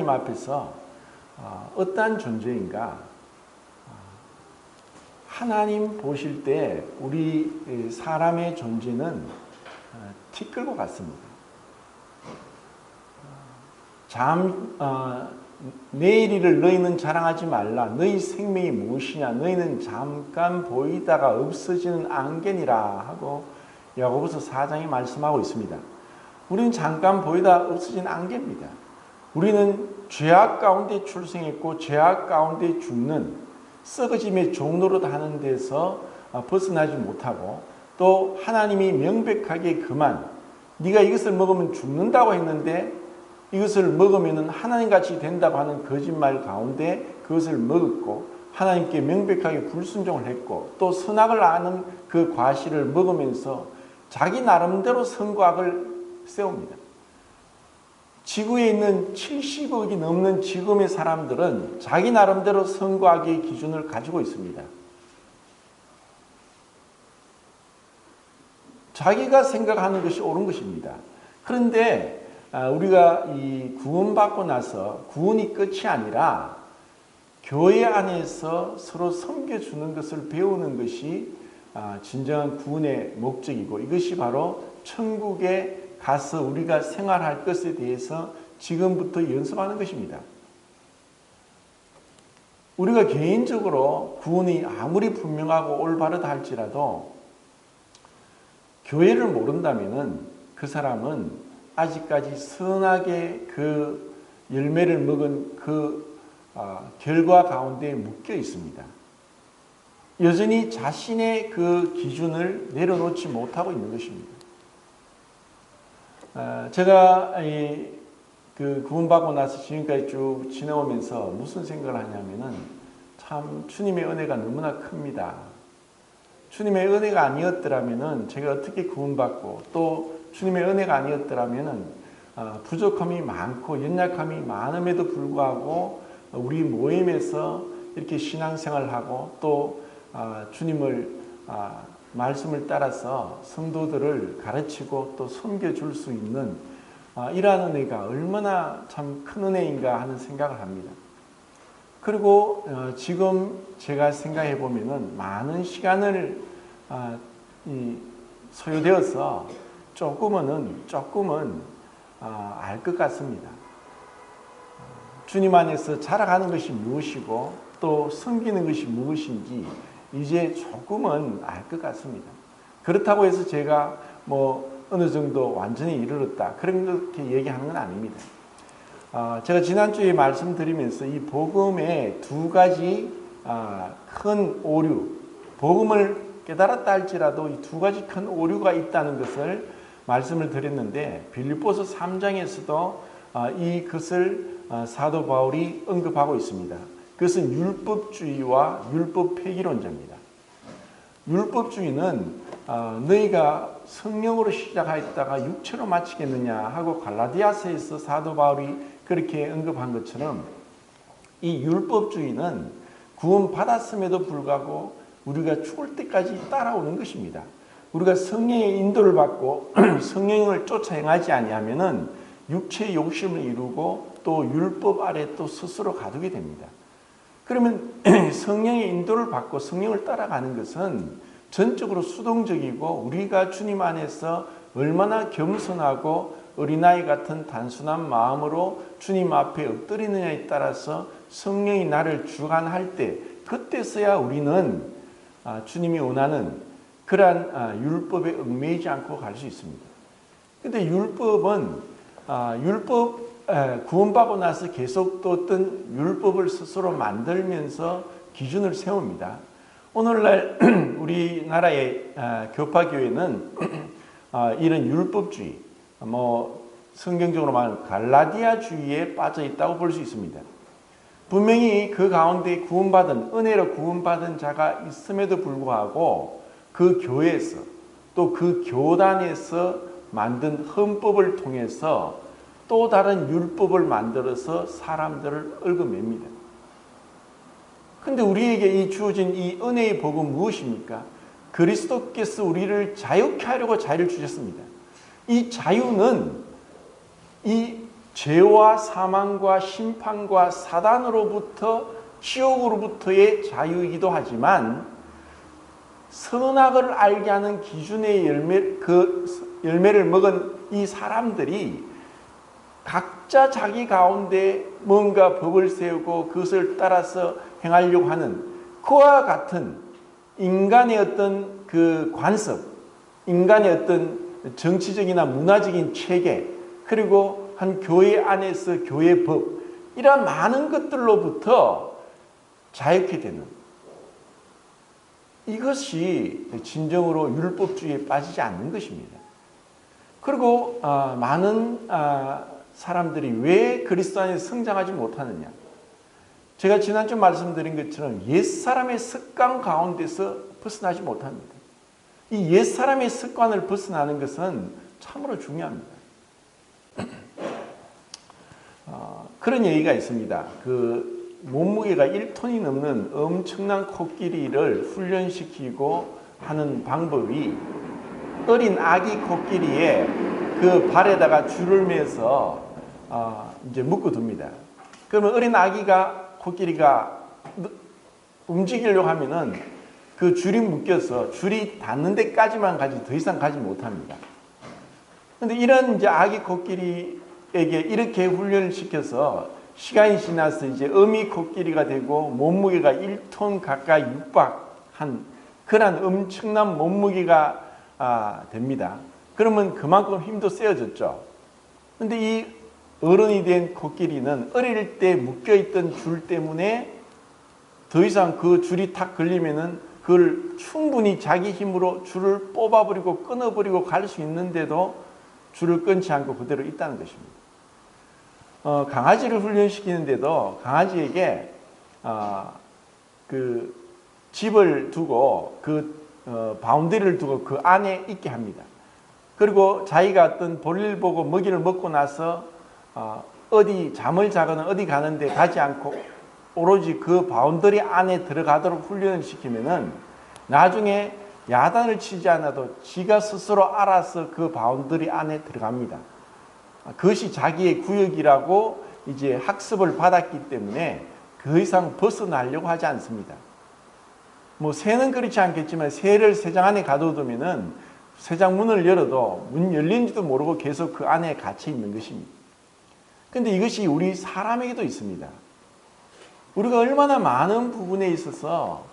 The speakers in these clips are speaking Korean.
하나님 앞에서 어떠한 존재인가? 하나님 보실 때 우리 사람의 존재는 티 끌고 갔습니다. 내일 일을 너희는 자랑하지 말라. 너희 생명이 무엇이냐? 너희는 잠깐 보이다가 없어지는 안개니라 하고 야고보서 4장에 말씀하고 있습니다. 우리는 잠깐 보이다 없어진 안개입니다. 우리는 죄악 가운데 출생했고 죄악 가운데 죽는 썩어짐의 종로로 하는 데서 벗어나지 못하고 또 하나님이 명백하게 그만 네가 이것을 먹으면 죽는다고 했는데 이것을 먹으면 하나님같이 된다고 하는 거짓말 가운데 그것을 먹었고 하나님께 명백하게 불순종을 했고 또 선악을 아는 그 과실을 먹으면서 자기 나름대로 선과 악을 세웁니다. 지구에 있는 70억이 넘는 지금의 사람들은 자기 나름대로 선과 악의 기준을 가지고 있습니다. 자기가 생각하는 것이 옳은 것입니다. 그런데 우리가 이 구원받고 나서 구원이 끝이 아니라 교회 안에서 서로 섬겨주는 것을 배우는 것이 진정한 구원의 목적이고 이것이 바로 천국에 가서 우리가 생활할 것에 대해서 지금부터 연습하는 것입니다. 우리가 개인적으로 구원이 아무리 분명하고 올바르다 할지라도 교회를 모른다면 그 사람은 아직까지 선하게 그 열매를 먹은 그 결과 가운데 묶여 있습니다. 여전히 자신의 그 기준을 내려놓지 못하고 있는 것입니다. 제가 그 구원받고 나서 지금까지 쭉 지내오면서 무슨 생각을 하냐면은 참 주님의 은혜가 너무나 큽니다. 주님의 은혜가 아니었더라면은 제가 어떻게 구원받고 또 주님의 은혜가 아니었더라면은 부족함이 많고 연약함이 많음에도 불구하고 우리 모임에서 이렇게 신앙생활을 하고 또 주님을 말씀을 따라서 성도들을 가르치고 또 섬겨줄 수 있는 이러한 은혜가 얼마나 참 큰 은혜인가 하는 생각을 합니다. 그리고 지금 제가 생각해 보면은 많은 시간을 소요되어서 조금은 알 것 같습니다. 주님 안에서 자라가는 것이 무엇이고 또 섬기는 것이 무엇인지 이제 조금은 알 것 같습니다. 그렇다고 해서 제가 어느 정도 완전히 이르렀다 그렇게 얘기하는 건 아닙니다. 제가 지난주에 말씀드리면서 이 복음의 두 가지 큰 오류, 복음을 깨달았다 할지라도 이 두 가지 큰 오류가 있다는 것을 말씀을 드렸는데 빌립보서 3장에서도 이것을 사도 바울이 언급하고 있습니다. 그것은 율법주의와 율법 폐기론자입니다. 율법주의는 너희가 성령으로 시작하였다가 육체로 마치겠느냐 하고 갈라디아서에서 사도 바울이 그렇게 언급한 것처럼 이 율법주의는 구원받았음에도 불구하고 우리가 죽을 때까지 따라오는 것입니다. 우리가 성령의 인도를 받고 성령을 쫓아 행하지 아니하면은 육체의 욕심을 이루고 또 율법 아래 또 스스로 가두게 됩니다. 그러면 성령의 인도를 받고 성령을 따라가는 것은 전적으로 수동적이고 우리가 주님 안에서 얼마나 겸손하고 어린아이 같은 단순한 마음으로 주님 앞에 엎드리느냐에 따라서 성령이 나를 주관할 때 그때서야 우리는 주님이 원하는 그러한 율법에 얽매이지 않고 갈 수 있습니다. 그런데 율법은 구원받고 나서 계속 또 어떤 율법을 스스로 만들면서 기준을 세웁니다. 오늘날 우리나라의 교파교회는 이런 율법주의, 성경적으로 말하면 갈라디아주의에 빠져 있다고 볼 수 있습니다. 분명히 그 가운데 구원받은, 은혜로 구원받은 자가 있음에도 불구하고 그 교회에서 또 그 교단에서 만든 헌법을 통해서 또 다른 율법을 만들어서 사람들을 얽어맵니다. 그런데 우리에게 이 주어진 이 은혜의 복은 무엇입니까? 그리스도께서 우리를 자유케 하려고 자유를 주셨습니다. 이 자유는 이 죄와 사망과 심판과 사단으로부터 지옥으로부터의 자유이기도 하지만 선악을 알게 하는 기준의 열매를 먹은 이 사람들이 각자 자기 가운데 뭔가 법을 세우고 그것을 따라서 행하려고 하는 그와 같은 인간의 어떤 그 관습, 인간의 어떤 정치적이나 문화적인 체계, 그리고 한 교회 안에서 교회 법, 이런 많은 것들로부터 자유케 되는, 이것이 진정으로 율법주의에 빠지지 않는 것입니다. 그리고 많은 사람들이 왜 그리스도 안에 성장하지 못하느냐. 제가 지난주 말씀드린 것처럼 옛사람의 습관 가운데서 벗어나지 못합니다. 이 옛사람의 습관을 벗어나는 것은 참으로 중요합니다. 그런 얘기가 있습니다. 그 몸무게가 1톤이 넘는 엄청난 코끼리를 훈련시키고 하는 방법이 어린 아기 코끼리의 그 발에다가 줄을 매서 이제 묶어둡니다. 그러면 어린 아기가 코끼리가 움직이려고 하면은 그 줄이 묶여서 줄이 닿는 데까지만 가지 더 이상 가지 못합니다. 그런데 이런 이제 아기 코끼리에게 이렇게 훈련을 시켜서 시간이 지나서 이제 어미 코끼리가 되고 몸무게가 1톤 가까이 육박한 그런 엄청난 몸무게가 됩니다. 그러면 그만큼 힘도 세어졌죠. 그런데 이 어른이 된 코끼리는 어릴 때 묶여있던 줄 때문에 더 이상 그 줄이 탁 걸리면은 그걸 충분히 자기 힘으로 줄을 뽑아버리고 끊어버리고 갈 수 있는데도 줄을 끊지 않고 그대로 있다는 것입니다. 강아지를 훈련시키는데도 강아지에게 그 집을 두고 그 바운더리를 두고 그 안에 있게 합니다. 그리고 자기가 어떤 볼일 보고 먹이를 먹고 나서 어디 잠을 자거나 어디 가는데 가지 않고 오로지 그 바운더리 안에 들어가도록 훈련을 시키면은 나중에 야단을 치지 않아도 지가 스스로 알아서 그 바운더리 안에 들어갑니다. 그것이 자기의 구역이라고 이제 학습을 받았기 때문에 그 이상 벗어나려고 하지 않습니다. 뭐 새는 그렇지 않겠지만 새를 새장 안에 가둬두면은 새장 문을 열어도 문 열린지도 모르고 계속 그 안에 갇혀 있는 것입니다. 그런데 이것이 우리 사람에게도 있습니다. 우리가 얼마나 많은 부분에 있어서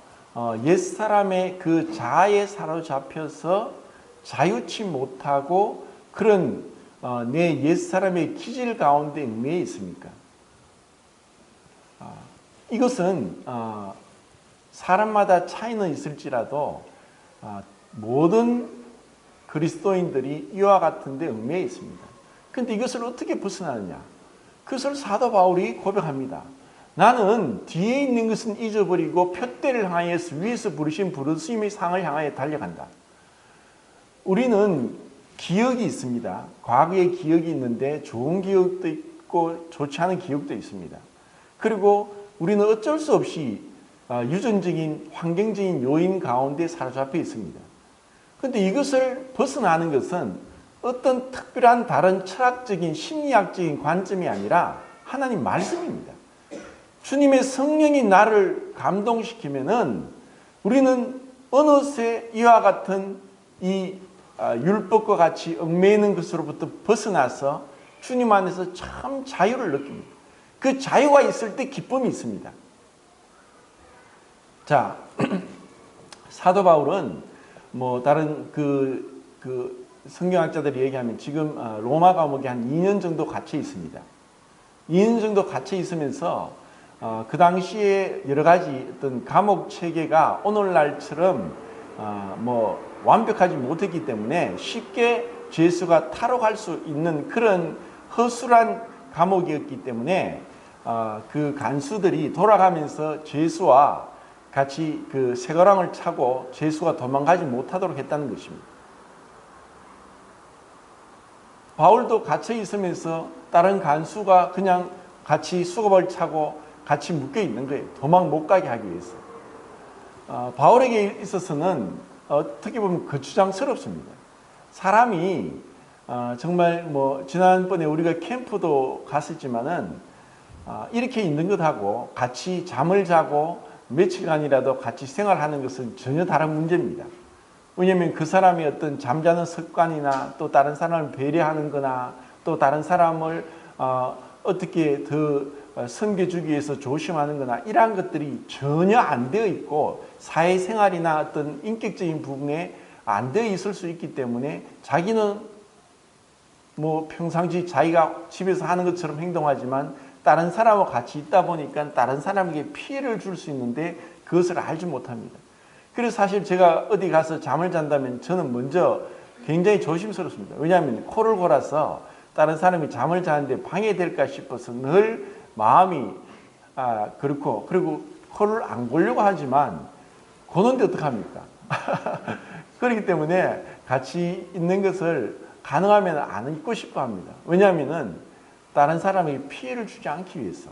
옛사람의 그 자아에 사로잡혀서 자유치 못하고 그런 내 옛사람의 기질 가운데 얽매여 있습니까? 이것은 사람마다 차이는 있을지라도 모든 그리스도인들이 이와 같은 데 얽매여 있습니다. 그런데 이것을 어떻게 벗어나느냐? 그것을 사도 바울이 고백합니다. 나는 뒤에 있는 것은 잊어버리고 표대를 향하여서 위에서 부르신 부르심의 상을 향하여 달려간다. 우리는 기억이 있습니다. 과거의 기억이 있는데 좋은 기억도 있고 좋지 않은 기억도 있습니다. 그리고 우리는 어쩔 수 없이 유전적인 환경적인 요인 가운데 사로잡혀 있습니다. 그런데 이것을 벗어나는 것은 어떤 특별한 다른 철학적인 심리학적인 관점이 아니라 하나님 말씀입니다. 주님의 성령이 나를 감동시키면은 우리는 어느새 이와 같은 이 율법과 같이 얽매이는 것으로부터 벗어나서 주님 안에서 참 자유를 느낍니다. 그 자유가 있을 때 기쁨이 있습니다. 자, 사도 바울은 뭐 다른 그 성경학자들이 얘기하면 지금 로마 감옥에 한 2년 정도 갇혀 있습니다. 2년 정도 갇혀 있으면서 그 당시에 여러 가지 어떤 감옥 체계가 오늘날처럼 뭐 완벽하지 못했기 때문에 쉽게 죄수가 탈옥할 수 있는 그런 허술한 감옥이었기 때문에 그 간수들이 돌아가면서 죄수와 같이 그 쇠고랑을 차고 죄수가 도망가지 못하도록 했다는 것입니다. 바울도 갇혀 있으면서 다른 간수가 그냥 같이 수갑을 차고 같이 묶여 있는 거예요. 도망 못 가게 하기 위해서. 바울에게 있어서는 어떻게 보면 거추장스럽습니다. 사람이 정말 뭐 지난번에 우리가 캠프도 갔었지만은 이렇게 있는 것하고 같이 잠을 자고 며칠간이라도 같이 생활하는 것은 전혀 다른 문제입니다. 왜냐하면 그 사람이 어떤 잠자는 습관이나 또 다른 사람을 배려하는 거나 또 다른 사람을 어떻게 더 섬겨주기 위해서 조심하는 거나 이러한 것들이 전혀 안 되어 있고 사회생활이나 어떤 인격적인 부분에 안 되어 있을 수 있기 때문에 자기는 뭐 평상시 자기가 집에서 하는 것처럼 행동하지만 다른 사람과 같이 있다 보니까 다른 사람에게 피해를 줄 수 있는데 그것을 알지 못합니다. 그래서 사실 제가 어디 가서 잠을 잔다면 저는 먼저 굉장히 조심스럽습니다. 왜냐하면 코를 골아서 다른 사람이 잠을 자는데 방해될까 싶어서 늘 마음이 그렇고, 그리고 코를 안 골려고 하지만 고는데 어떡합니까? 그렇기 때문에 같이 있는 것을 가능하면 안 잊고 싶어 합니다. 왜냐하면 다른 사람에게 피해를 주지 않기 위해서.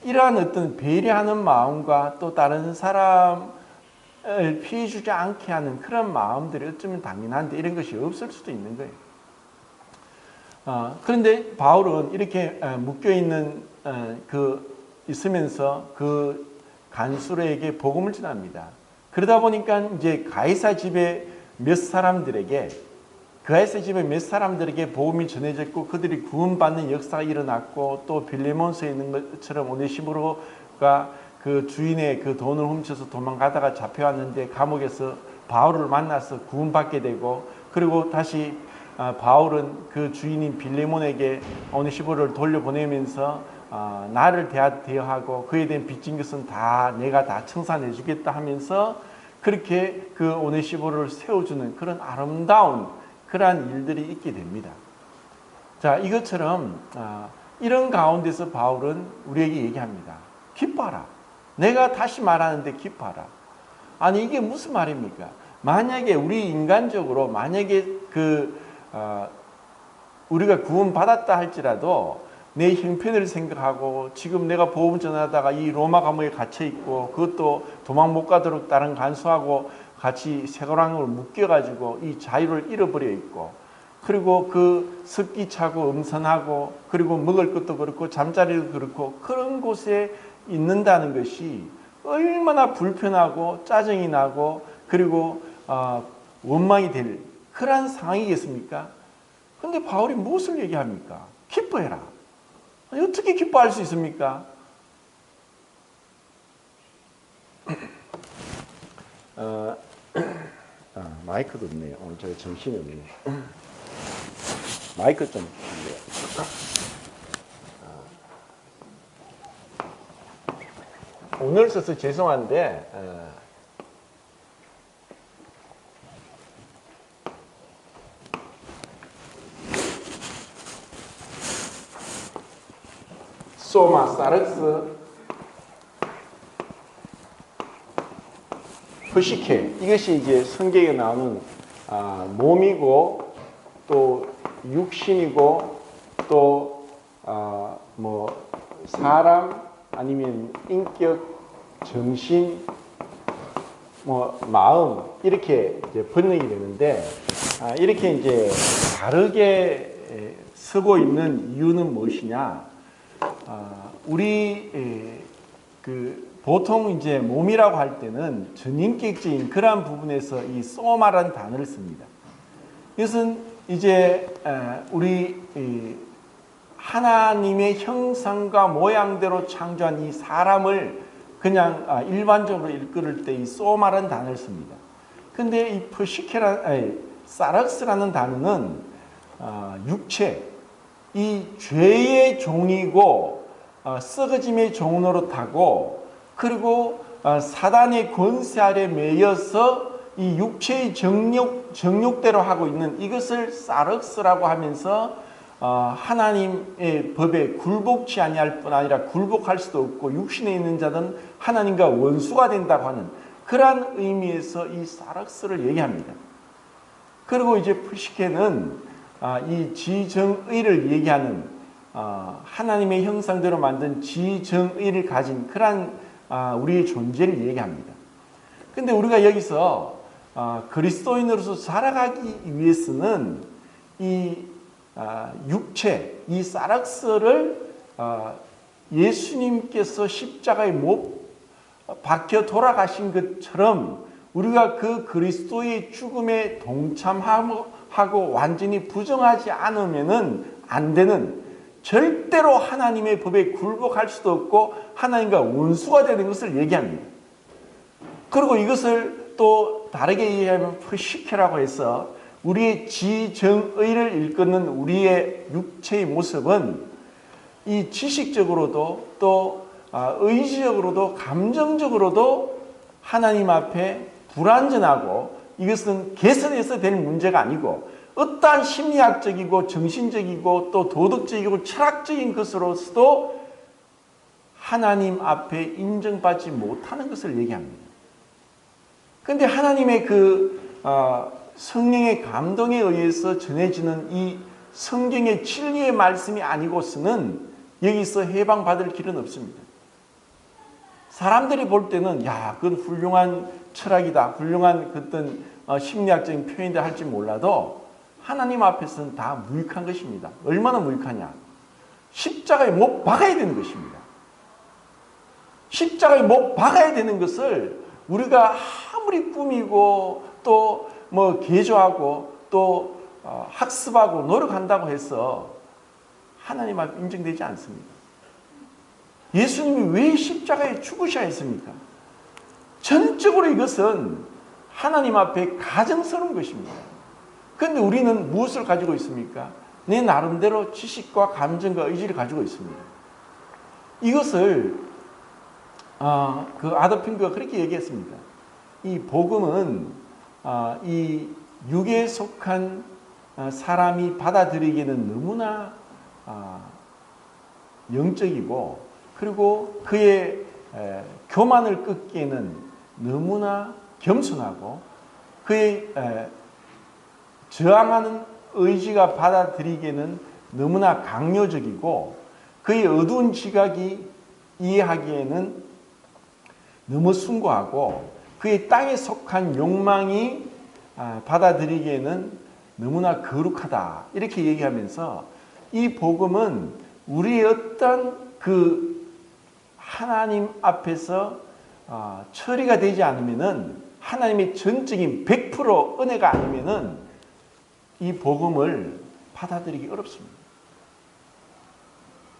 이러한 어떤 배려하는 마음과 또 다른 사람을 피해 주지 않게 하는 그런 마음들이 어쩌면 당연한데 이런 것이 없을 수도 있는 거예요. 그런데 바울은 이렇게 묶여있는 있으면서 그 간수로에게 복음을 전합니다. 그러다 보니까 이제 가이사 집에 몇 사람들에게 복음이 전해졌고 그들이 구원받는 역사가 일어났고 또 빌레몬서에 있는 것처럼 오네시모로가 그 주인의 그 돈을 훔쳐서 도망가다가 잡혀왔는데 감옥에서 바울을 만나서 구원받게 되고 그리고 다시 바울은 그 주인인 빌레몬에게 오네시모로를 돌려보내면서 나를 대하고 그에 대한 빚진 것은 다 내가 다 청산해 주겠다 하면서 그렇게 그 오네시모로를 세워주는 그런 아름다운 그러한 일들이 있게 됩니다. 자, 이것처럼 이런 가운데서 바울은 우리에게 얘기합니다. 기뻐하라. 내가 다시 말하는데 기뻐하라. 아니 이게 무슨 말입니까? 만약에 우리 인간적으로 만약에 우리가 구원받았다 할지라도 내 형편을 생각하고 지금 내가 복음 전하다가 이 로마 감옥에 갇혀 있고 그것도 도망 못 가도록 다른 간수하고 같이 쇠고랑으로 묶여가지고 이 자유를 잃어버려 있고 그리고 그 습기 차고 음산하고 그리고 먹을 것도 그렇고 잠자리도 그렇고 그런 곳에 있는다는 것이 얼마나 불편하고 짜증이 나고 그리고 원망이 될 그러한 상황이겠습니까? 그런데 바울이 무엇을 얘기합니까? 기뻐해라. 어떻게 기뻐할 수 있습니까? 마이크도 없네요. 오늘 제가 정신이 없네요. 마이크 좀 주세요. 오늘 써서 죄송한데 소마 사르스 프시케 이것이 이제 성경에 나오는 몸이고 또 육신이고 또 뭐 사람 아니면 인격, 정신, 뭐 마음 이렇게 이제 번역이 되는데 이렇게 이제 다르게 쓰고 있는 이유는 무엇이냐? 우리 보통 이제 몸이라고 할 때는 전인격적인 그러한 부분에서 이 소마라는 단어를 씁니다. 이것은 이제 우리 하나님의 형상과 모양대로 창조한 이 사람을 그냥 일반적으로 일컬을 때 이 소마라는 단어를 씁니다. 근데 이 사락스라는 단어는 육체, 이 죄의 종이고 썩어짐의 종으로 타고 그리고 사단의 권세 아래 매여서 이 육체의 정욕대로 하고 있는 이것을 사락스라고 하면서 하나님의 법에 굴복치 아니할 뿐 아니라 굴복할 수도 없고 육신에 있는 자는 하나님과 원수가 된다고 하는 그러한 의미에서 이 사락스를 얘기합니다. 그리고 이제 프시케는 이 지정의를 얘기하는 하나님의 형상대로 만든 지정의를 가진 그러한 우리의 존재를 얘기합니다. 근데 우리가 여기서 그리스도인으로서 살아가기 위해서는 이 육체, 이 사락스를 예수님께서 십자가에 못 박혀 돌아가신 것처럼 우리가 그 그리스도의 죽음에 동참하고 완전히 부정하지 않으면은 안 되는, 절대로 하나님의 법에 굴복할 수도 없고 하나님과 원수가 되는 것을 얘기합니다. 그리고 이것을 또 다르게 이해하면 프시케라고 해서 우리의 지정의를 일컫는 우리의 육체의 모습은 이 지식적으로도 또 의지적으로도 감정적으로도 하나님 앞에 불완전하고, 이것은 개선해서 될 문제가 아니고 어떠한 심리학적이고 정신적이고 또 도덕적이고 철학적인 것으로서도 하나님 앞에 인정받지 못하는 것을 얘기합니다. 그런데 하나님의 성령의 감동에 의해서 전해지는 이 성경의 진리의 말씀이 아니고서는 여기서 해방받을 길은 없습니다. 사람들이 볼 때는 그건 훌륭한 철학이다, 훌륭한 어떤 심리학적인 표현이다 할지 몰라도 하나님 앞에서는 다 무익한 것입니다. 얼마나 무익하냐? 십자가에 못 박아야 되는 것입니다. 십자가에 못 박아야 되는 것을 우리가 아무리 꾸미고 또 개조하고 또 학습하고 노력한다고 해서 하나님 앞에 인정되지 않습니다. 예수님이 왜 십자가에 죽으셔야 했습니까? 전적으로 이것은 하나님 앞에 가증스러운 것입니다. 그런데 우리는 무엇을 가지고 있습니까? 내 나름대로 지식과 감정과 의지를 가지고 있습니다. 이것을 아도르 핑크가 그렇게 얘기했습니다. 이 복음은 이 육에 속한 사람이 받아들이기에는 너무나 영적이고, 그리고 그의 교만을 꺾기에는 너무나 겸손하고, 그의 저항하는 의지가 받아들이기에는 너무나 강요적이고, 그의 어두운 지각이 이해하기에는 너무 숭고하고, 그의 땅에 속한 욕망이 받아들이기에는 너무나 거룩하다, 이렇게 얘기하면서 이 복음은 우리의 어떤 하나님 앞에서 처리가 되지 않으면은, 하나님의 전적인 100% 은혜가 아니면은 이 복음을 받아들이기 어렵습니다.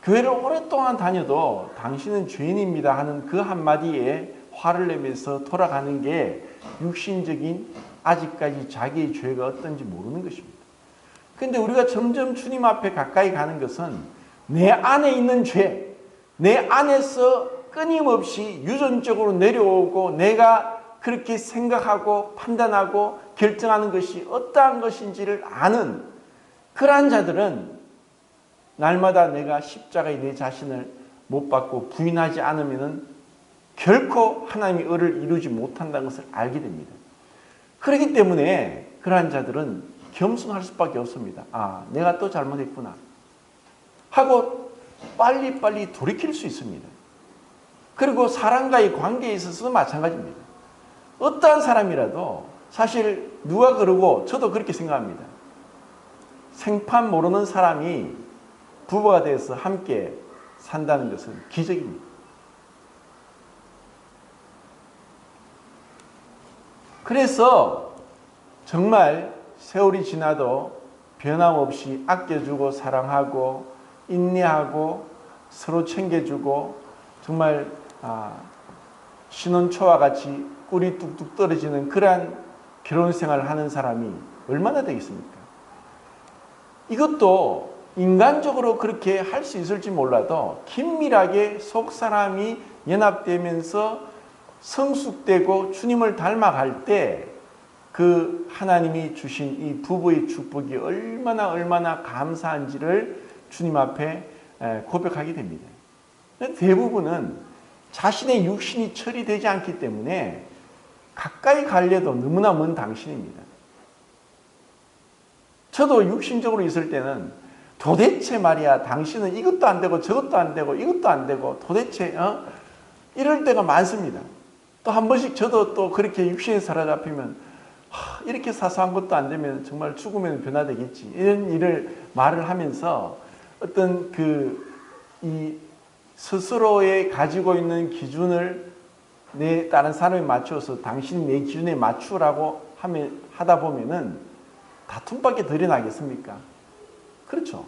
교회를 오랫동안 다녀도 당신은 죄인입니다 하는 그 한마디에 화를 내면서 돌아가는 게 육신적인, 아직까지 자기의 죄가 어떤지 모르는 것입니다. 그런데 우리가 점점 주님 앞에 가까이 가는 것은 내 안에 있는 죄, 내 안에서 끊임없이 유전적으로 내려오고 내가 그렇게 생각하고 판단하고 결정하는 것이 어떠한 것인지를 아는 그러한 자들은 날마다 내가 십자가에 내 자신을 못 박고 부인하지 않으면 결코 하나님의 의를 이루지 못한다는 것을 알게 됩니다. 그렇기 때문에 그러한 자들은 겸손할 수밖에 없습니다. 내가 또 잘못했구나 하고 빨리빨리 돌이킬 수 있습니다. 그리고 사람과의 관계에 있어서도 마찬가지입니다. 어떠한 사람이라도 사실 누가 그러고 저도 그렇게 생각합니다. 생판 모르는 사람이 부부가 돼서 함께 산다는 것은 기적입니다. 그래서 정말 세월이 지나도 변함없이 아껴주고 사랑하고 인내하고 서로 챙겨주고 정말 신혼초와 같이 꿀이 뚝뚝 떨어지는 그러한 결혼생활을 하는 사람이 얼마나 되겠습니까? 이것도 인간적으로 그렇게 할 수 있을지 몰라도 긴밀하게 속사람이 연합되면서 성숙되고 주님을 닮아갈 때 그 하나님이 주신 이 부부의 축복이 얼마나 감사한지를 주님 앞에 고백하게 됩니다. 대부분은 자신의 육신이 처리되지 않기 때문에 가까이 가려도 너무나 먼 당신입니다. 저도 육신적으로 있을 때는 도대체 말이야 당신은 이것도 안 되고 저것도 안 되고 이것도 안 되고 도대체 이럴 때가 많습니다. 또 한 번씩 저도 또 그렇게 육신에 사로잡히면 이렇게 사소한 것도 안 되면 정말 죽으면 변화되겠지. 이런 일을 말을 하면서 어떤 이 스스로의 가지고 있는 기준을 다른 사람에 맞춰서 당신 내 기준에 맞추라고 하다 보면은 다툼밖에 덜이 나겠습니까? 그렇죠.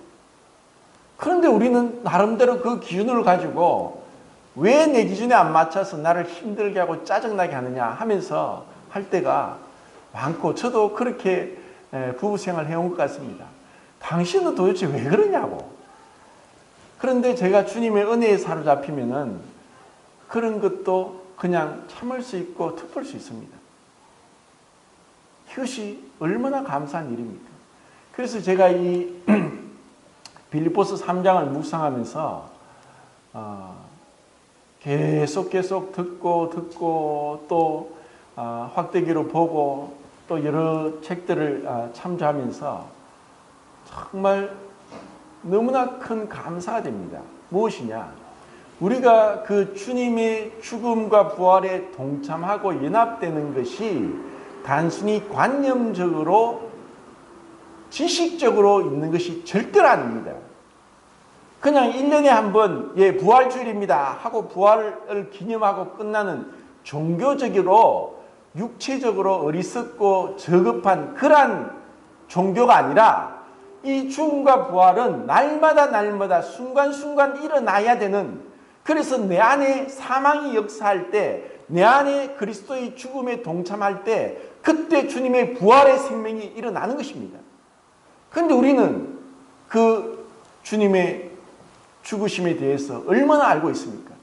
그런데 우리는 나름대로 그 기준을 가지고 왜 내 기준에 안 맞춰서 나를 힘들게 하고 짜증나게 하느냐 하면서 할 때가 많고, 저도 그렇게 부부 생활 해온 것 같습니다. 당신은 도대체 왜 그러냐고. 그런데 제가 주님의 은혜에 사로잡히면은 그런 것도 그냥 참을 수 있고 덮을 수 있습니다. 이것이 얼마나 감사한 일입니까? 그래서 제가 이 빌립보서 3장을 묵상하면서 계속 듣고 또 확대기로 보고 또 여러 책들을 참조하면서 정말 너무나 큰 감사가 됩니다. 무엇이냐? 우리가 그 주님의 죽음과 부활에 동참하고 연합되는 것이 단순히 관념적으로 지식적으로 있는 것이 절대로 아닙니다. 그냥 1년에 한 번 부활주일입니다 하고 부활을 기념하고 끝나는 종교적으로 육체적으로 어리석고 저급한 그러한 종교가 아니라 이 죽음과 부활은 날마다 순간순간 일어나야 되는, 그래서 내 안에 사망이 역사할 때, 내 안에 그리스도의 죽음에 동참할 때 그때 주님의 부활의 생명이 일어나는 것입니다. 그런데 우리는 그 주님의 죽으심에 대해서 얼마나 알고 있습니까?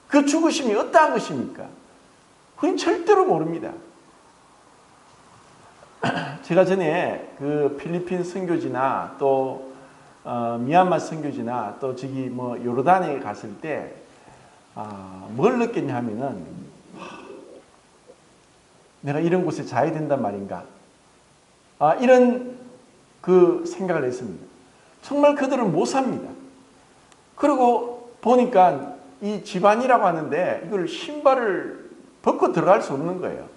그 죽으심이 어떠한 것입니까? 그건 절대로 모릅니다. 제가 전에 그 필리핀 선교지나 또 미얀마 선교지나 또 저기 요르단에 갔을 때 뭘 느꼈냐 하면은 내가 이런 곳에 자야 된단 말인가? 이런 그 생각을 했습니다. 정말 그들은 못 삽니다. 그리고 보니까 이 집안이라고 하는데 이걸 신발을 벗고 들어갈 수 없는 거예요.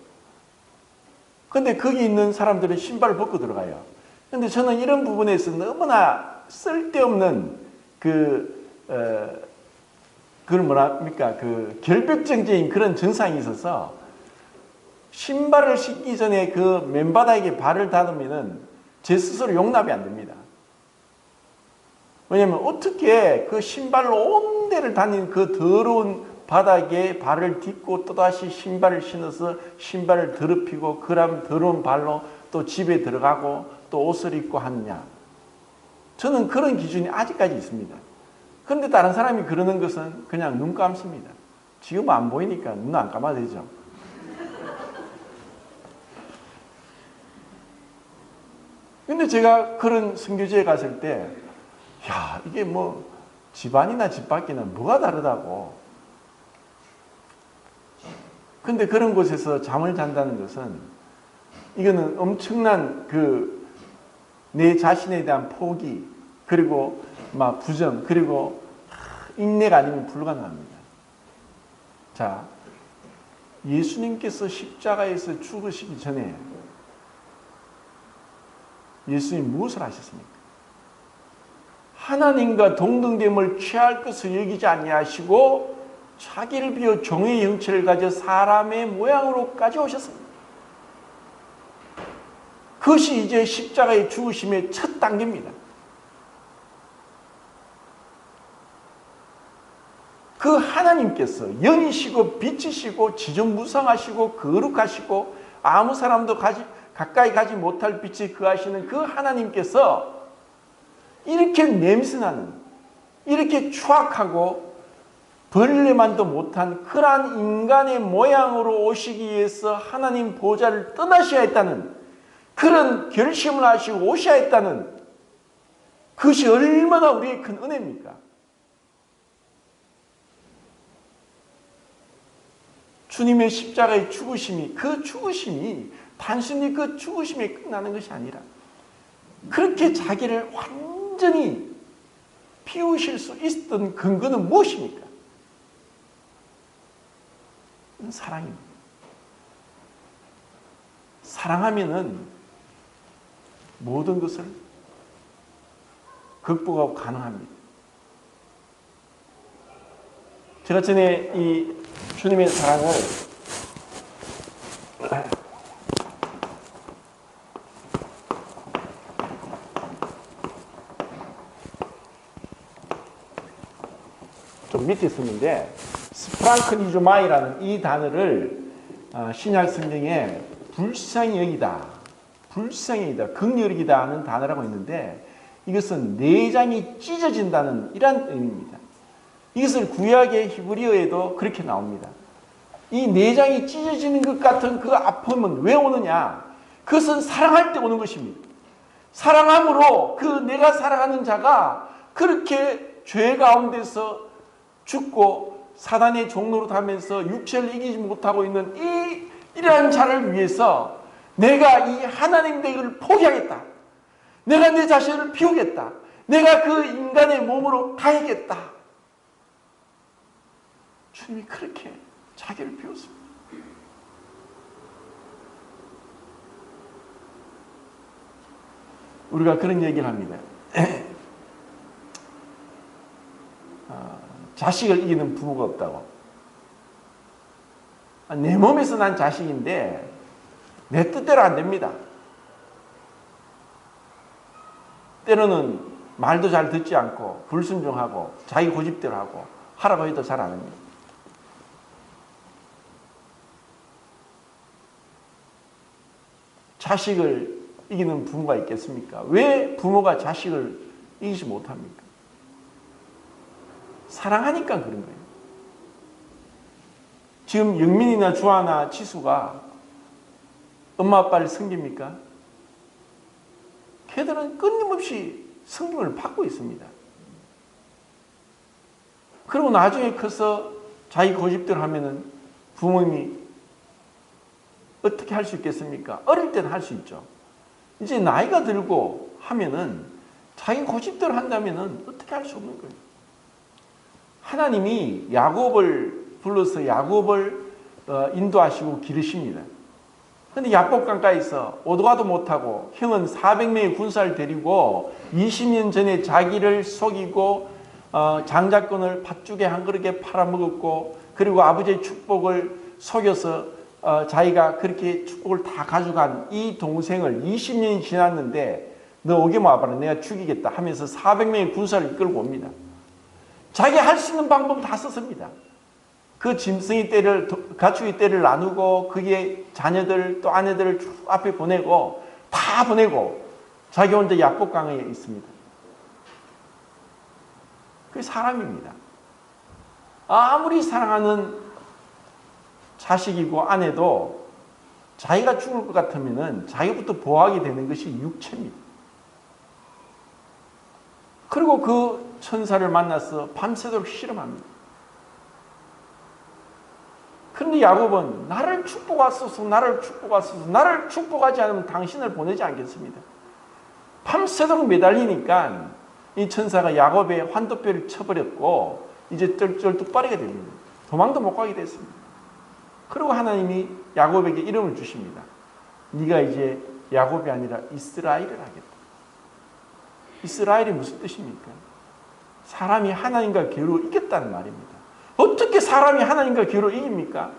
근데 거기 있는 사람들은 신발을 벗고 들어가요. 근데 저는 이런 부분에서 너무나 쓸데없는 그걸 뭐랍니까? 결벽증적인 그런 증상이 있어서 신발을 신기 전에 그 맨바닥에 발을 닫으면은 제 스스로 용납이 안 됩니다. 왜냐하면 어떻게 그 신발로 온 데를 다닌 그 더러운 바닥에 발을 딛고 또다시 신발을 신어서 신발을 더럽히고 그런 더러운 발로 또 집에 들어가고 또 옷을 입고 하느냐. 저는 그런 기준이 아직까지 있습니다. 그런데 다른 사람이 그러는 것은 그냥 눈 감습니다. 지금 안 보이니까 눈 안 감아도 되죠. 근데 제가 그런 선교지에 갔을 때 이게 집안이나 집 밖이나 뭐가 다르다고. 근데 그런 곳에서 잠을 잔다는 것은 이거는 엄청난 내 자신에 대한 포기, 그리고 부정, 그리고 인내가 아니면 불가능합니다. 자, 예수님께서 십자가에서 죽으시기 전에 예수님 무엇을 하셨습니까? 하나님과 동등됨을 취할 것을 여기지 아니하시고 자기를 비워 종의 형체를 가져 사람의 모양으로까지 오셨습니다. 그것이 이제 십자가의 죽으심의 첫 단계입니다. 그 하나님께서 영이시고 빛이시고 지존무상하시고 거룩하시고 아무 사람도 가까이 가지 못할 빛이 거하시는 그 하나님께서 이렇게 냄새나는, 이렇게 추악하고 벌레만도 못한 그러한 인간의 모양으로 오시기 위해서 하나님 보좌를 떠나셔야 했다는 그런 결심을 하시고 오셔야 했다는 그것이 얼마나 우리의 큰 은혜입니까? 주님의 십자가의 죽으심이, 그 죽으심이 단순히 그 죽으심에 끝나는 것이 아니라 그렇게 자기를 완전히 피우실 수 있었던 근거는 무엇입니까? 사랑입니다. 사랑하면은 모든 것을 극복하고 가능합니다. 제가 전에 이 주님의 사랑을 좀 밑에 썼는데 스프랑크니즈마이라는 이 단어를 신약 성경에 불쌍히 여기다, 불쌍히 여기다, 긍휼이다 하는 단어라고 있는데 이것은 내장이 찢어진다는 이런 의미입니다. 이것을 구약의 히브리어에도 그렇게 나옵니다. 이 내장이 찢어지는 것 같은 그 아픔은 왜 오느냐? 그것은 사랑할 때 오는 것입니다. 사랑함으로 그 내가 사랑하는 자가 그렇게 죄 가운데서 죽고 사단의 종로로 가면서 육체를 이기지 못하고 있는 이러한 자를 위해서 내가 이 하나님 되기를 포기하겠다. 내가 내 자신을 비우겠다. 내가 그 인간의 몸으로 가야겠다. 주님이 그렇게 자기를 비웠습니다. 우리가 그런 얘기를 합니다. 자식을 이기는 부모가 없다고. 내 몸에서 난 자식인데 내 뜻대로 안 됩니다. 때로는 말도 잘 듣지 않고 불순종하고 자기 고집대로 하고 하라고 해도 잘 안 합니다. 자식을 이기는 부모가 있겠습니까? 왜 부모가 자식을 이기지 못합니까? 사랑하니까 그런 거예요. 지금 영민이나 주아나 지수가 엄마 아빠를 섬깁니까? 걔들은 끊임없이 섬김을 받고 있습니다. 그리고 나중에 커서 자기 고집대로 하면은 부모님이 어떻게 할 수 있겠습니까? 어릴 때는 할 수 있죠. 이제 나이가 들고 하면은 자기 고집대로 한다면은 어떻게 할 수 없는 거예요. 하나님이 야곱을 불러서 야곱을 인도하시고 기르십니다. 그런데 야복강가에서 오도 가도 못하고 형은 400명의 군사를 데리고 20년 전에 자기를 속이고 장자권을 팥죽에 한 그릇에 팔아먹었고 그리고 아버지의 축복을 속여서 자기가 그렇게 축복을 다 가져간 이 동생을 20년이 지났는데 너 오기만 와봐라 내가 죽이겠다 하면서 400명의 군사를 이끌고 옵니다. 자기 할 수 있는 방법 다 썼습니다. 그 짐승의 떼를 가축의 떼를 나누고 그게 자녀들 또 아내들을 쭉 앞에 보내고 다 보내고 자기 혼자 야복강에 있습니다. 그게 사람입니다. 아무리 사랑하는 자식이고 아내도 자기가 죽을 것 같으면은 자기부터 보호하게 되는 것이 육체입니다. 그리고 그 천사를 만나서 밤새도록 실험합니다. 그런데 야곱은 나를 축복하소서 나를 축복하소서 나를 축복하지 않으면 당신을 보내지 않겠습니다. 밤새도록 매달리니까 이 천사가 야곱의 환도뼈를 쳐버렸고 이제 쩔뚝빠리가 됩니다. 도망도 못 가게 됐습니다. 그리고 하나님이 야곱에게 이름을 주십니다. 네가 이제 야곱이 아니라 이스라엘을 하겠다. 이스라엘이 무슨 뜻입니까? 사람이 하나님과 겨루 이겼다는 말입니다. 어떻게 사람이 하나님과 겨루 이깁니까?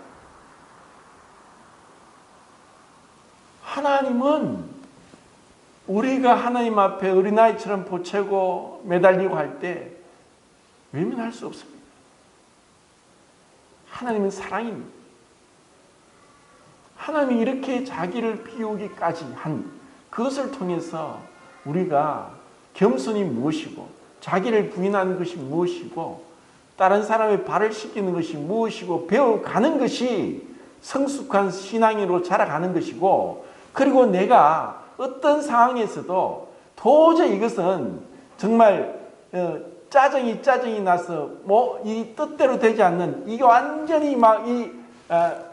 하나님은 우리가 하나님 앞에 어린아이처럼 보채고 매달리고 할 때 외면할 수 없습니다. 하나님은 사랑입니다. 하나님이 이렇게 자기를 비우기까지 한 그것을 통해서 우리가 겸손이 무엇이고 자기를 부인하는 것이 무엇이고 다른 사람의 발을 씻기는 것이 무엇이고 배워가는 것이 성숙한 신앙인으로 자라가는 것이고 그리고 내가 어떤 상황에서도 도저히 이것은 정말 짜증이 나서 뭐 이 뜻대로 되지 않는 이게 완전히 막 이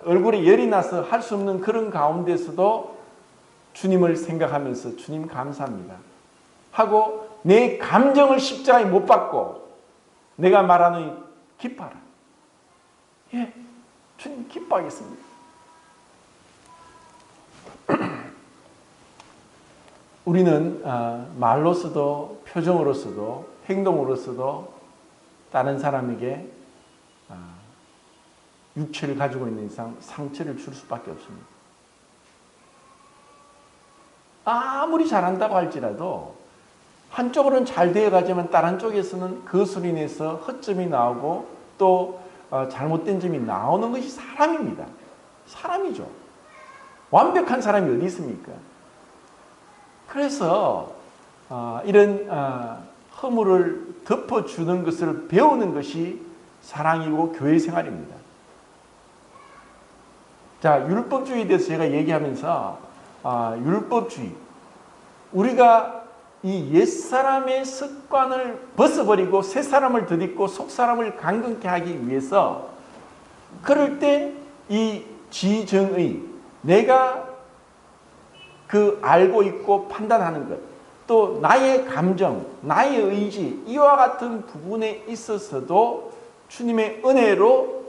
얼굴에 열이 나서 할 수 없는 그런 가운데서도 주님을 생각하면서 주님 감사합니다 하고 내 감정을 십자가에 못 박고 내가 말하는 기뻐라. 예, 주님 기뻐하겠습니다. 우리는 말로서도 표정으로서도 행동으로서도 다른 사람에게 육체를 가지고 있는 이상 상처를 줄 수밖에 없습니다. 아무리 잘한다고 할지라도 한쪽으로는 잘 되어가지만 다른 쪽에서는 그것으로 인해서 허점이 나오고 또 잘못된 점이 나오는 것이 사람입니다. 사람이죠. 완벽한 사람이 어디 있습니까? 그래서 이런 허물을 덮어주는 것을 배우는 것이 사랑이고 교회 생활입니다. 자, 율법주의에 대해서 제가 얘기하면서 율법주의, 우리가 이 옛사람의 습관을 벗어버리고 새사람을 덧입고 속사람을 강건케 하기 위해서 그럴 때 이 지정의, 내가 알고 있고 판단하는 것, 또 나의 감정, 나의 의지, 이와 같은 부분에 있어서도 주님의 은혜로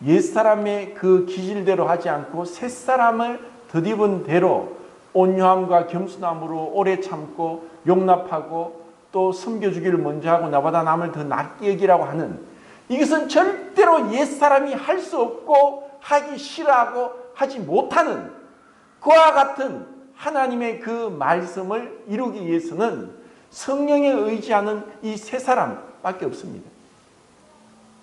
옛사람의 그 기질대로 하지 않고 새사람을 덧입은 대로 온유함과 겸손함으로 오래 참고 용납하고 또 섬겨주기를 먼저 하고 나보다 남을 더 낫게 여기라고 하는, 이것은 절대로 옛사람이 할 수 없고 하기 싫어하고 하지 못하는 그와 같은 하나님의 그 말씀을 이루기 위해서는 성령에 의지하는 이 세 사람밖에 없습니다.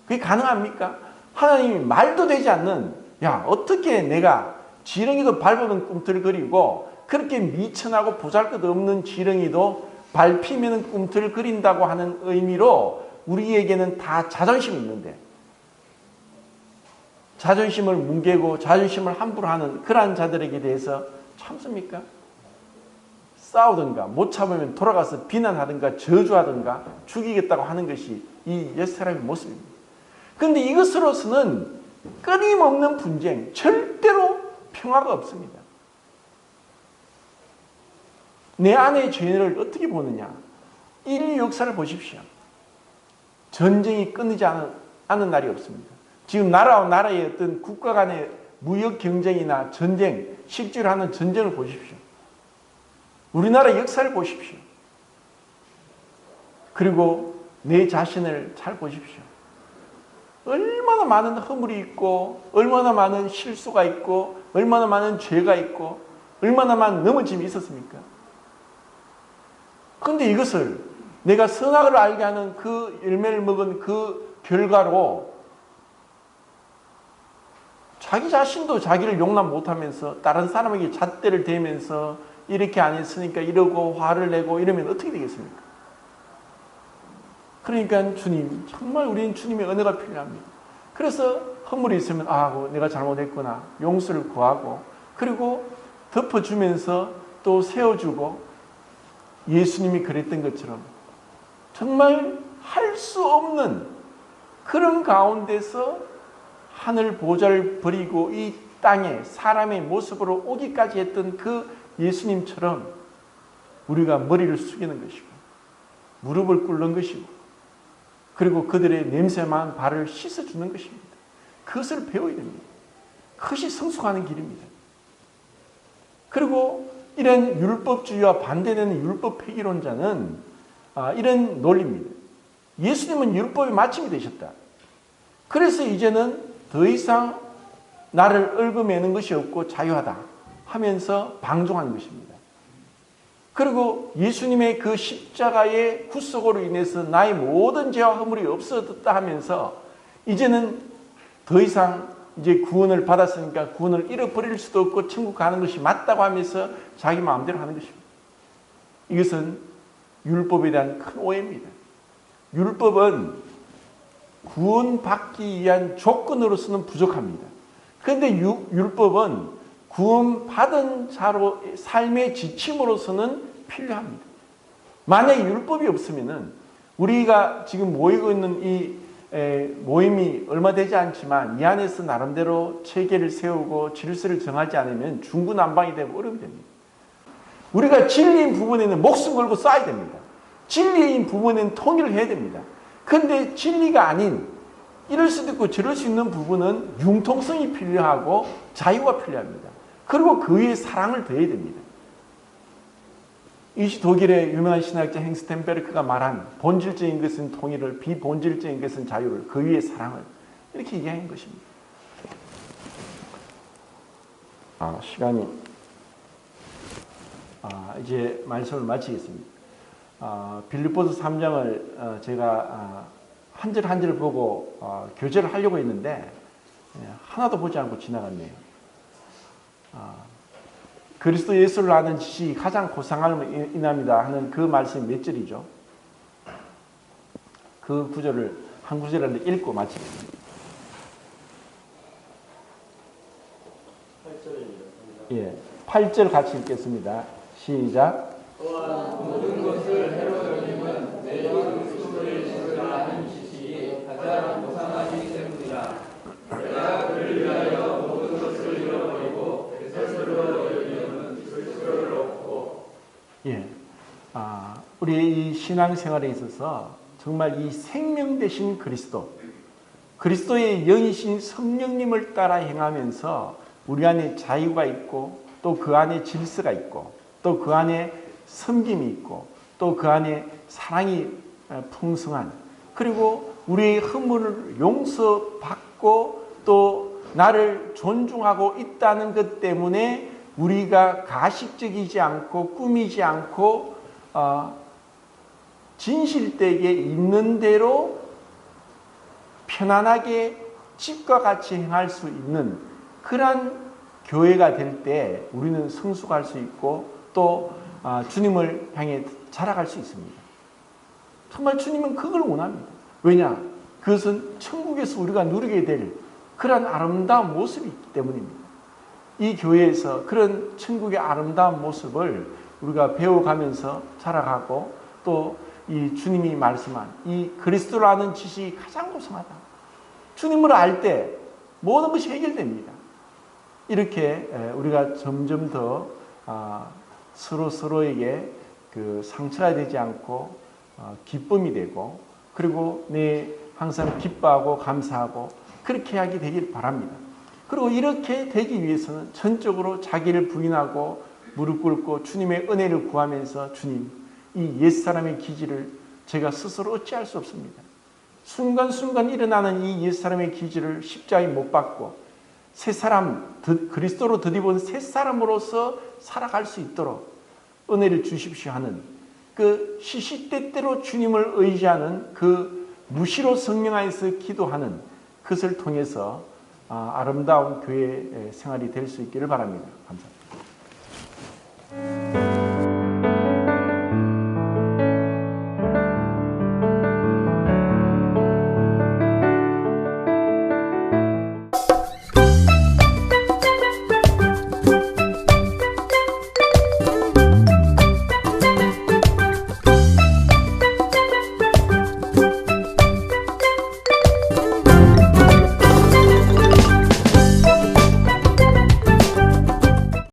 그게 가능합니까? 하나님이 말도 되지 않는, 야, 어떻게 내가 지렁이도 밟으면 꿈틀거리고 그렇게 미천하고 보잘것없는 지렁이도 밟히면 꿈틀거린다고 하는 의미로 우리에게는 다 자존심이 있는데, 자존심을 뭉개고 자존심을 함부로 하는 그러한 자들에게 대해서 참습니까? 싸우든가 못 참으면 돌아가서 비난하든가 저주하든가 죽이겠다고 하는 것이 이 옛사람의 모습입니다. 그런데 이것으로서는 끊임없는 분쟁, 절대로 평화가 없습니다. 내 안의 죄를 어떻게 보느냐? 인류 역사를 보십시오. 전쟁이 끊이지 않은 날이 없습니다. 지금 나라와 나라의 어떤 국가 간의 무역 경쟁이나 전쟁, 실제로 하는 전쟁을 보십시오. 우리나라 역사를 보십시오. 그리고 내 자신을 잘 보십시오. 얼마나 많은 허물이 있고, 얼마나 많은 실수가 있고, 얼마나 많은 죄가 있고, 얼마나 많은 넘어짐이 있었습니까? 그런데 이것을 내가 선악을 알게 하는 그 열매를 먹은 그 결과로 자기 자신도 자기를 용납 못하면서 다른 사람에게 잣대를 대면서 이렇게 안 했으니까 이러고 화를 내고 이러면 어떻게 되겠습니까? 그러니까 주님, 정말 우리는 주님의 은혜가 필요합니다. 그래서 허물이 있으면 내가 잘못했구나 용서를 구하고, 그리고 덮어주면서 또 세워주고, 예수님이 그랬던 것처럼 정말 할 수 없는 그런 가운데서 하늘 보좌를 버리고 이 땅에 사람의 모습으로 오기까지 했던 그 예수님처럼 우리가 머리를 숙이는 것이고 무릎을 꿇는 것이고, 그리고 그들의 냄새만 발을 씻어주는 것입니다. 그것을 배워야 됩니다. 그것이 성숙하는 길입니다. 그리고 이런 율법주의와 반대되는 율법 폐기론자는 이런 논리입니다. 예수님은 율법의 마침이 되셨다. 그래서 이제는 더 이상 나를 얽어매는 것이 없고 자유하다 하면서 방종하는 것입니다. 그리고 예수님의 그 십자가의 구속으로 인해서 나의 모든 죄와 허물이 없어졌다 하면서 이제는 더 이상 이제 구원을 받았으니까 구원을 잃어버릴 수도 없고 천국 가는 것이 맞다고 하면서 자기 마음대로 하는 것입니다. 이것은 율법에 대한 큰 오해입니다. 율법은 구원받기 위한 조건으로서는 부족합니다. 그런데 율법은 구원받은 자로 삶의 지침으로서는 필요합니다. 만약에 율법이 없으면 우리가 지금 모이고 있는 이 모임이 얼마 되지 않지만 이 안에서 나름대로 체계를 세우고 질서를 정하지 않으면 중구난방이 되고 어려움이 됩니다. 우리가 진리인 부분에는 목숨 걸고 싸야 됩니다. 진리인 부분에는 통일을 해야 됩니다. 그런데 진리가 아닌, 이럴 수도 있고 저럴 수 있는 부분은 융통성이 필요하고 자유가 필요합니다. 그리고 그 위에 사랑을 더해야 됩니다. 이시 독일의 유명한 신학자 행스텐베르크가 말한 본질적인 것은 통일을, 비본질적인 것은 자유를, 그 위에 사랑을 이렇게 얘기하는 것입니다. 시간이 이제 말씀을 마치겠습니다. 빌립보서 3장을 제가 한 절 한 절 보고 교제를 하려고 했는데 하나도 보지 않고 지나갔네요. 그리스도 예수를 아는 지식이 가장 고상함을 인합니다 하는 그 말씀이 몇 절이죠? 그 구절을 한 구절을 읽고 마치겠습니다. 8절입니다. 예, 8절 같이 읽겠습니다. 시작. 또한 모든 것을 헤롯님은 내 그리스도의 예수를 아는 지식이 가장 고상하기 때문이라. 내가 그를 위하여 모든 것을 잃어버리고 내 스스로 여기는 그리스도를 얻고. 예, 우리 이 신앙생활에 있어서 정말 이 생명 되신 그리스도의 영이신 성령님을 따라 행하면서 우리 안에 자유가 있고 또 그 안에 질서가 있고 또 그 안에 섬김이 있고 또 그 안에 사랑이 풍성한, 그리고 우리의 허물을 용서받고 또 나를 존중하고 있다는 것 때문에 우리가 가식적이지 않고 꾸미지 않고 진실되게 있는 대로 편안하게 집과 같이 행할 수 있는 그러한 교회가 될 때 우리는 성숙할 수 있고 또 주님을 향해 자라갈 수 있습니다. 정말 주님은 그걸 원합니다. 왜냐? 그것은 천국에서 우리가 누리게 될 그런 아름다운 모습이 있기 때문입니다. 이 교회에서 그런 천국의 아름다운 모습을 우리가 배워가면서 자라가고 또 이 주님이 말씀한 이 그리스도를 아는 지식이 가장 고상하다. 주님을 알 때 모든 것이 해결됩니다. 이렇게 우리가 점점 더 서로에게 그 상처가 되지 않고 기쁨이 되고 그리고 항상 기뻐하고 감사하고 그렇게 하게 되길 바랍니다. 그리고 이렇게 되기 위해서는 전적으로 자기를 부인하고 무릎 꿇고 주님의 은혜를 구하면서 주님, 이 옛사람의 기질을 제가 스스로 어찌할 수 없습니다. 순간순간 일어나는 이 옛사람의 기질을 십자가에 못 박고 새 사람, 그리스도로 덧입은 새 사람으로서 살아갈 수 있도록 은혜를 주십시오 하는 그 시시때때로 주님을 의지하는 그 무시로 성령 안에서 기도하는 그것을 통해서 아름다운 교회 생활이 될 수 있기를 바랍니다. 감사합니다.